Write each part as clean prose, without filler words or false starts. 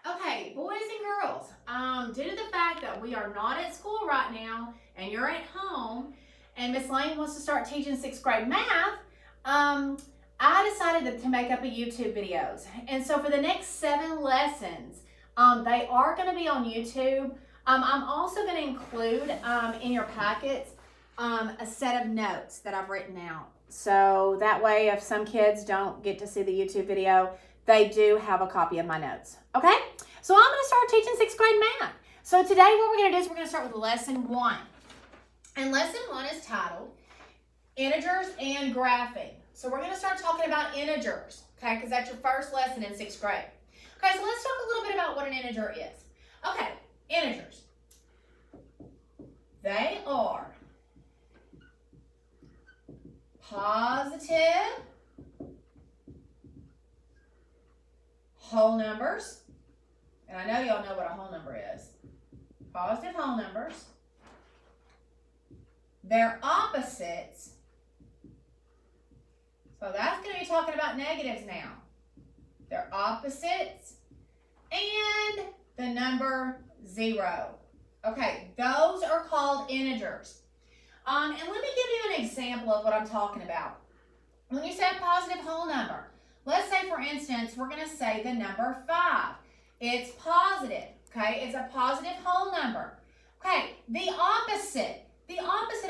Okay, boys and girls, due to the fact that we are not at school right now and you're at home and Miss Lane wants to start teaching 6th grade math, I decided to make up a YouTube videos. And so for the next 7 lessons, they are going to be on YouTube. I'm also going to include in your packets a set of notes that I've written out. So that way, if some kids don't get to see the YouTube video, they do have a copy of my notes. Okay? So I'm going to start teaching 6th grade math. So today what we're going to do is we're going to start with lesson 1. And lesson 1 is titled Integers and Graphing. So we're going to start talking about integers, okay, because that's your first lesson in 6th grade. Okay, so let's talk a little bit about what an integer is. Okay, integers. They are positive whole numbers. And I know y'all know what a whole number is. Positive whole numbers. Their opposites. So that's going to be talking about negatives now. Their opposites and the number 0. Okay, those are called integers. And let me give you an example of what I'm talking about. When you say a positive whole number, let's say for instance, we're going to say the number 5. It's positive, okay? It's a positive whole number. Okay, the opposite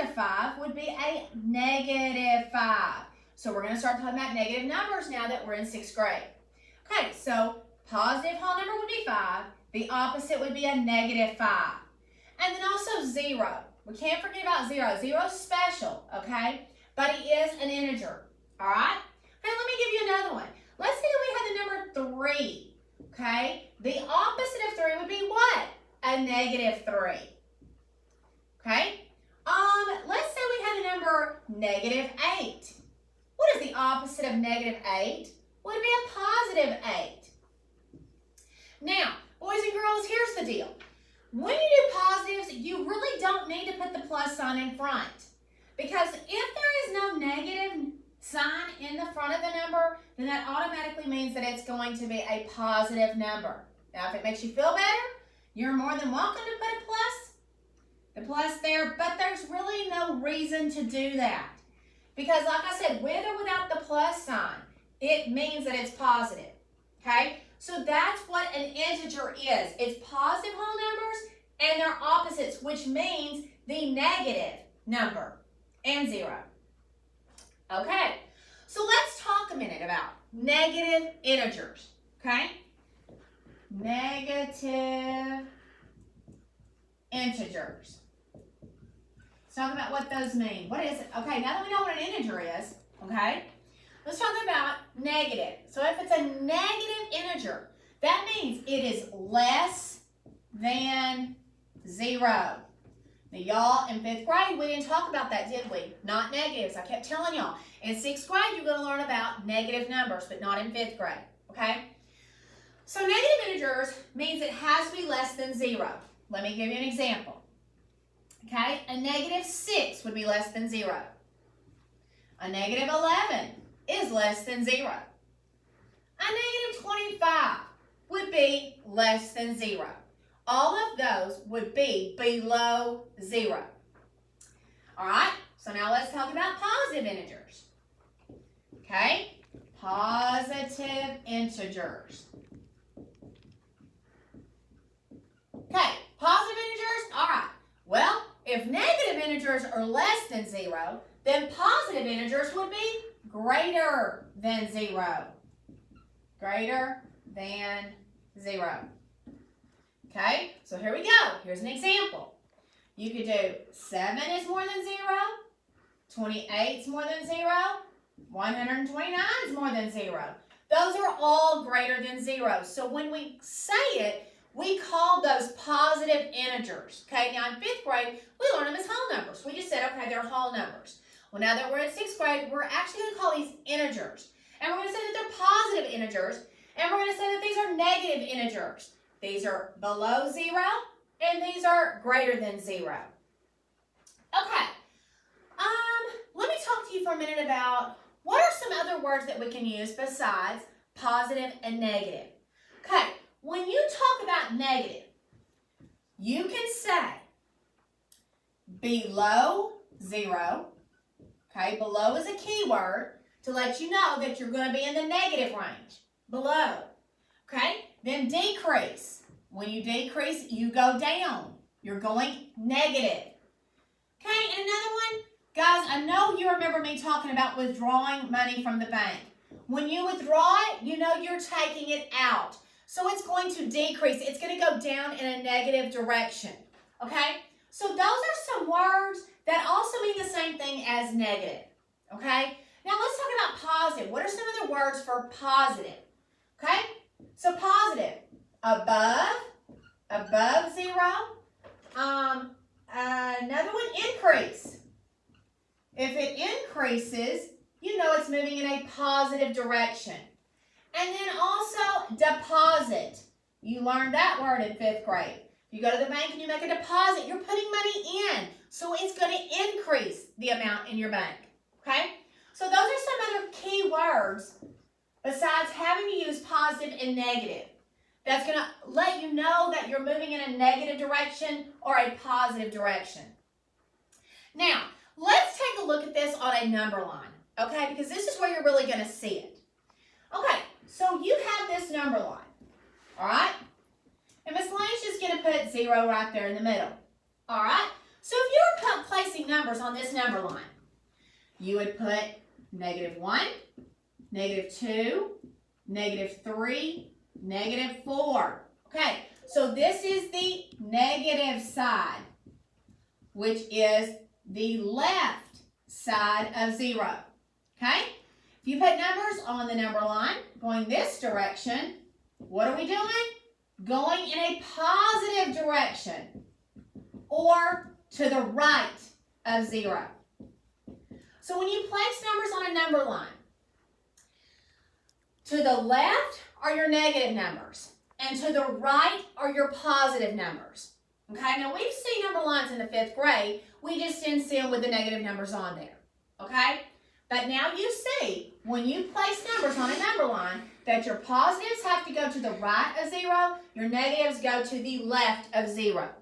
of 5 would be a negative 5. So we're going to start talking about negative numbers now that we're in 6th grade. Okay, so positive whole number would be 5. The opposite would be a negative 5. And then also 0. We can't forget about 0. 0 is special, okay? But it is an integer, all right? Okay, let me give you another one. Let's say that we had the number 3, okay? The opposite of 3 would be what? A negative 3, okay? Let's say we had the number negative 8. What is the opposite of negative 8? Would be a positive 8. Now, boys and girls, here's the deal. When you do positives, you really don't need to put the plus sign in front. Because if there is no negative sign in the front of the number, then that automatically means that it's going to be a positive number. Now, if it makes you feel better, you're more than welcome to put the plus there, but there's really no reason to do that. Because like I said, with or without the plus sign, it means that it's positive, okay? So that's what an integer is. It's positive whole numbers and their opposites, which means the negative number and 0. Okay, so let's talk a minute about negative integers, okay? Negative integers. Let's talk about what those mean. What is it? Okay, now that we know what an integer is, okay, let's talk about negative. So if it's a negative integer, that means it is less than 0. Now, y'all, in 5th grade, we didn't talk about that, did we? Not negatives. I kept telling y'all. In 6th grade, you're going to learn about negative numbers, but not in 5th grade, okay? So negative integers means it has to be less than 0. Let me give you an example. Okay, a negative 6 would be less than 0. A negative 11 is less than 0. A negative 25 would be less than 0. All of those would be below 0. All right, so now let's talk about positive integers. Okay, positive integers. Okay, positive integers, all right. Well, if negative integers are less than 0, then positive integers would be greater than 0. Greater than 0. Okay, so here we go. Here's an example. You could do 7 is more than 0, 28 is more than 0, 129 is more than 0. Those are all greater than 0. So when we say it, we call those positive integers. Okay, now in 5th grade, we learn them as whole numbers. We just said, okay, they're whole numbers. Well, now that we're in 6th grade, we're actually going to call these integers. And we're going to say that they're positive integers, and we're going to say that these are negative integers. These are below 0, and these are greater than 0. Okay, let me talk to you for a minute about what are some other words that we can use besides positive and negative. Okay, when you talk about negative, you can say below 0. Okay, below is a keyword to let you know that you're going to be in the negative range. Below. Okay, then decrease. When you decrease, you go down. You're going negative. Okay, and another one, guys, I know you remember me talking about withdrawing money from the bank. When you withdraw it, you know you're taking it out. So it's going to decrease. It's going to go down in a negative direction. Okay, so those are some words that also mean the same thing as negative. Okay, now let's talk about positive. What are some of the words for positive? Okay, so positive, above 0. Another one, increase. If it increases, you know it's moving in a positive direction. And then also deposit. You learned that word in 5th grade. You go to the bank and you make a deposit, you're putting money in. So it's going to increase the amount in your bank. Okay? So those are some other key words besides having to use positive and negative. That's going to let you know that you're moving in a negative direction or a positive direction. Now, let's take a look at this on a number line, okay? Because this is where you're really going to see it. Okay, so you have this number line, all right? And Miss Lane's just going to put 0 right there in the middle, all right? So if you were placing numbers on this number line, you would put -1, -2, -3, -4. Okay, so this is the negative side, which is the left side of 0. Okay, if you put numbers on the number line going this direction, what are we doing? Going in a positive direction or to the right of 0. So when you place numbers on a number line, to the left are your negative numbers, and to the right are your positive numbers. Okay, now we've seen number lines in the 5th grade. We just didn't see them with the negative numbers on there. Okay, but now you see when you place numbers on a number line that your positives have to go to the right of 0, your negatives go to the left of 0.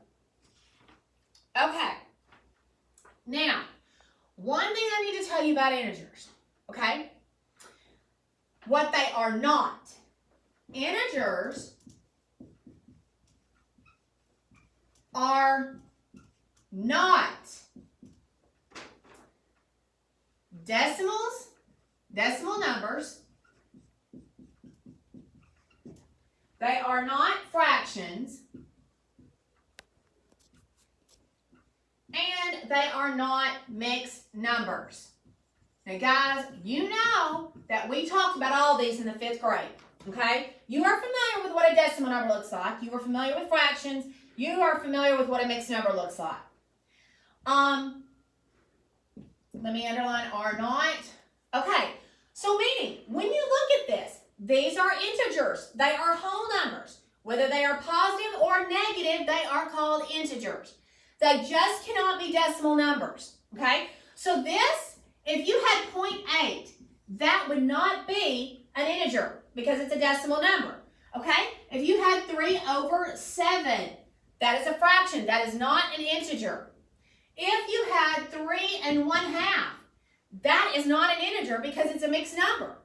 Okay, now one thing I need to tell you about integers, okay? What they are not. Integers are not decimals, decimal numbers. They are not fractions. And they are not mixed numbers. Now, guys, you know that we talked about all these in the 5th grade, okay? You are familiar with what a decimal number looks like. You are familiar with fractions. You are familiar with what a mixed number looks like. Let me underline are not. Okay, so meaning, when you look at this, these are integers. They are whole numbers. Whether they are positive or negative, they are called integers. They just cannot be decimal numbers, okay? So this, if you had 0.8, that would not be an integer because it's a decimal number, okay? If you had 3/7, that is a fraction. That is not an integer. If you had 3½ that is not an integer because it's a mixed number.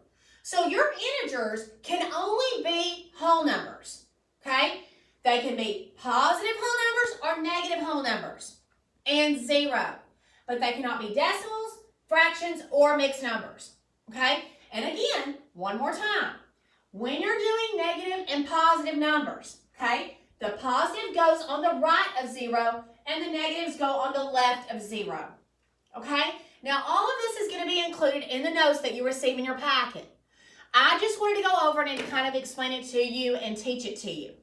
So your integers can only be whole numbers, okay? They can be positive whole numbers or negative whole numbers and 0. But they cannot be decimals, fractions, or mixed numbers, okay? And again, one more time. When you're doing negative and positive numbers, okay, the positive goes on the right of 0 and the negatives go on the left of 0, okay? Now, all of this is going to be included in the notes that you receive in your packet. I just wanted to go over it and kind of explain it to you and teach it to you.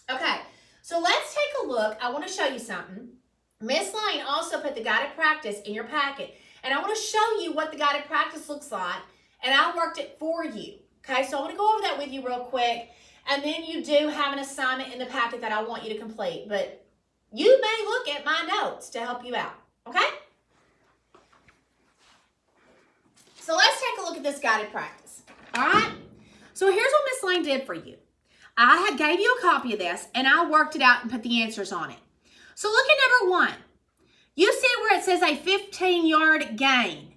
Okay, so let's take a look. I want to show you something. Miss Lane also put the guided practice in your packet, and I want to show you what the guided practice looks like, and I worked it for you. Okay, so I want to go over that with you real quick, and then you do have an assignment in the packet that I want you to complete, but you may look at my notes to help you out, okay? So let's take a look at this guided practice, all right? So here's what Miss Lane did for you. I gave you a copy of this, and I worked it out and put the answers on it. So look at number 1. You see where it says a 15-yard gain.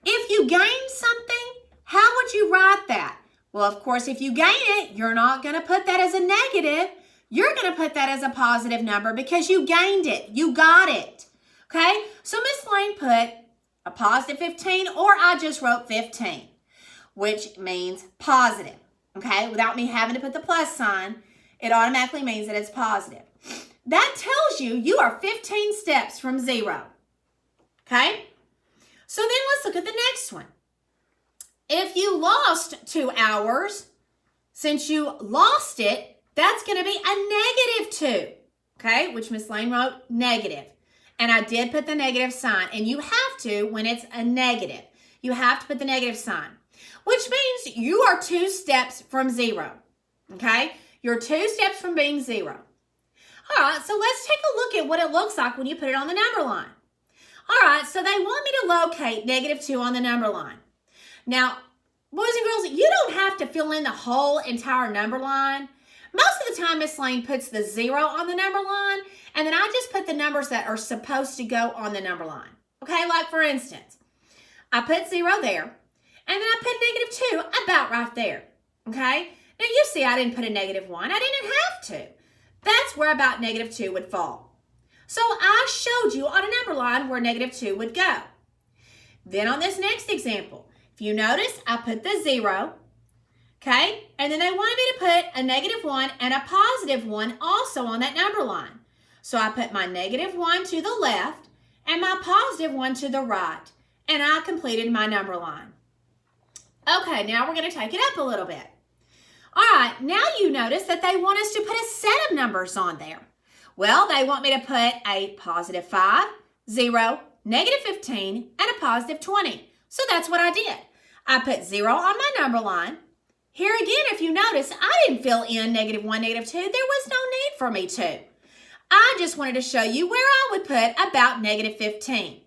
If you gain something, how would you write that? Well, of course, if you gain it, you're not going to put that as a negative. You're going to put that as a positive number because you gained it. You got it. Okay? So Miss Lane put a positive 15, or I just wrote 15, which means positive. Okay? Without me having to put the plus sign, it automatically means that it's positive. That tells you are 15 steps from 0. Okay? So then let's look at the next one. If you lost 2 hours, since you lost it, that's going to be a -2. Okay? Which Miss Lane wrote negative. And I did put the negative sign. And you have to when it's a negative. You have to put the negative sign. Which means you are 2 steps from 0. Okay? You're 2 steps from being 0. All right, so let's take a look at what it looks like when you put it on the number line. All right, so they want me to locate -2 on the number line. Now, boys and girls, you don't have to fill in the whole entire number line. Most of the time, Miss Lane puts the 0 on the number line, and then I just put the numbers that are supposed to go on the number line. Okay, like for instance, I put 0 there, and then I put -2 about right there. Okay, now you see I didn't put a -1. I didn't have to. That's where about -2 would fall. So I showed you on a number line where -2 would go. Then on this next example, if you notice, I put the 0, okay? And then they wanted me to put a -1 and a +1 also on that number line. So I put my -1 to the left and my +1 to the right, and I completed my number line. Okay, now we're going to take it up a little bit. All right, now you notice that they want us to put a set of numbers on there. Well, they want me to put a +5, 0, -15, and a +20. So that's what I did. I put 0 on my number line. Here again, if you notice, I didn't fill in -1, -2. There was no need for me to. I just wanted to show you where I would put about -15.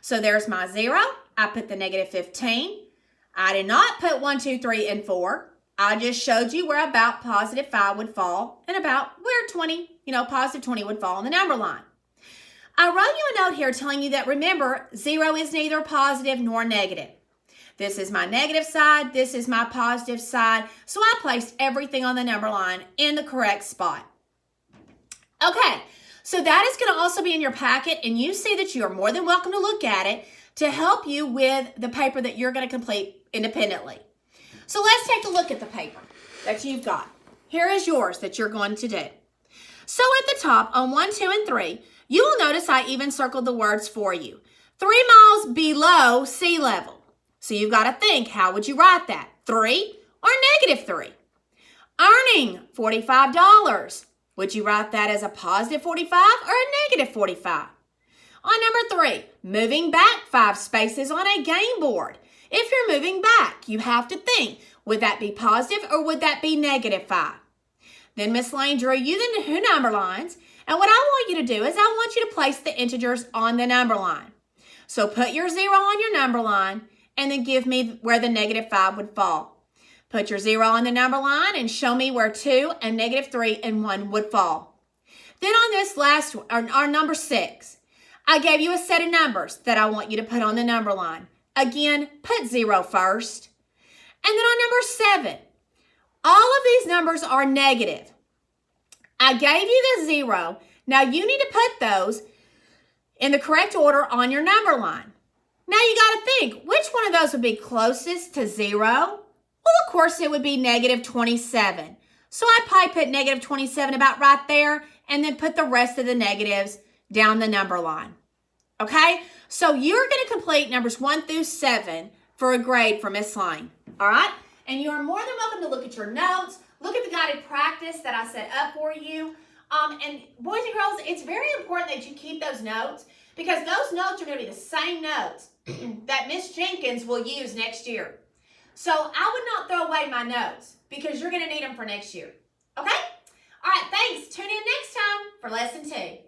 So there's my 0. I put the -15. I did not put 1, 2, 3, and 4. I just showed you where about +5 would fall and about where 20, +20 would fall on the number line. I wrote you a note here telling you that, remember, 0 is neither positive nor negative. This is my negative side. This is my positive side. So I placed everything on the number line in the correct spot. Okay, so that is going to also be in your packet, and you see that you are more than welcome to look at it to help you with the paper that you're going to complete independently. So let's take a look at the paper that you've got. Here is yours that you're going to do. So at the top on 1, 2, and 3, you will notice I even circled the words for you. 3 miles below sea level. So you've got to think, how would you write that? 3 or -3? Earning $45. Would you write that as a +45 or a -45? On number 3, moving back 5 spaces on a game board. If you're moving back, you have to think, would that be positive or would that be -5? Then Miss Lane drew you the 2 number lines, and what I want you to do is I want you to place the integers on the number line. So put your 0 on your number line and then give me where the -5 would fall. Put your 0 on the number line and show me where 2 and -3 and 1 would fall. Then on this last one, our number 6, I gave you a set of numbers that I want you to put on the number line. Again, put 0 first. And then on number 7, all of these numbers are negative. I gave you the 0. Now you need to put those in the correct order on your number line. Now you got to think, which one of those would be closest to 0? Well, of course, it would be -27. So I probably put -27 about right there and then put the rest of the negatives down the number line. Okay? So you're going to complete numbers 1 through 7 for a grade for Miss Lane. All right? And you are more than welcome to look at your notes, look at the guided practice that I set up for you. And boys and girls, it's very important that you keep those notes because those notes are going to be the same notes that Miss Jenkins will use next year. So I would not throw away my notes because you're going to need them for next year. Okay? All right, thanks. Tune in next time for lesson 2.